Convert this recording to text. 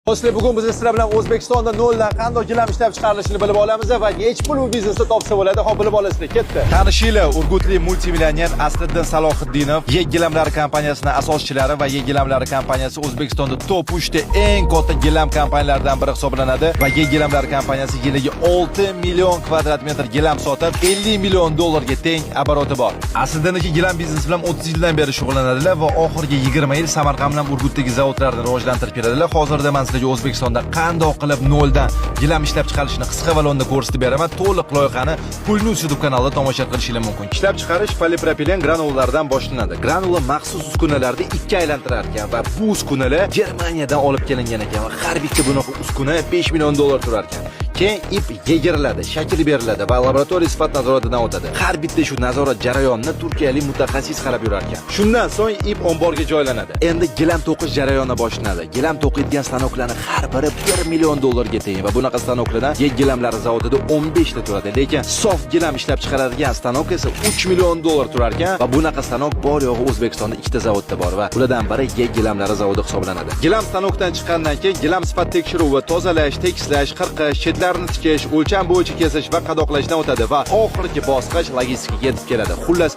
Do'stlar, bugun biz sizlar bilan O'zbekistonda noldan qanday gilam ishlab chiqarilishini bilib olamiz va necha pul bu biznesda topsa bo'ladi, hop bilib olasizlar. Ketdi. Tanishinglar, Urgutli multimillioner Asliddin Salohiddinov Yegilamlar kompaniyasining asoschilari va Yegilamlar kompaniyasi O'zbekistonda top 3 ta eng katta gilam kompaniyalaridan biri hisoblanadi va Yegilamlar kompaniyasi yiliga 6 million kvadrat metr gilam sotib, 50 million dollarga teng oboroti bor. Asliddinning gilam biznesi bilan 30 yildan beri shug'ullanadilar va oxirgi 20 yil Samarqand bilan Urgutdagi zavodlarni rivojlantirib keladilar. Hozirda men O'zbekistonda qanday qilib noldan gilam ishlab chiqarishni qisqa valonda ko'rsatib beraman. To'liq loyihani Pulnews YouTube kanalida tomosha qilishingiz mumkin. Ishlab chiqarish polipropilen granulalardan boshlanadi. Granula maxsus uskunalarda ikki aylantirar ekan va bu uskunalar Germaniyadan olib kelingan ekan va har bitta bunaqa uskuna 5 million dollar turar ekan. Keyin ip yegiriladi, shakl beriladi va laboratoriya sifat nazoratidan o'tadi. Har bitta shu nazorat jarayonini turkiyalik mutaxassis qarab yurar ekan. Shundan so'ng ip omborga joylanadi. Endi gilam to'qish jarayoni boshlanadi. Gilam to'qiydigan stanoklarning har biri 1 million dollarga teng va bunaqa stanoklardan Yegilamlar zavodida 15 ta turadi. Lekin sof gilam ishlab chiqaradigan stanok esa 3 million dollar turar ekan va bunaqa stanok bor yo'g'i O'zbekistonda ikkita zavodda bor va ulardan biri Yegilamlar zavodi hisoblanadi. Gilam stanokdan chiqqandan keyin gilam sifat tekshiruvi va tozalash, tekislash, qirqish, chetlarini tikish, o'lcham bo'yicha kesish va qadoqlashdan o'tadi va oxirgi bosqich logistikaga yetib keladi. Xullas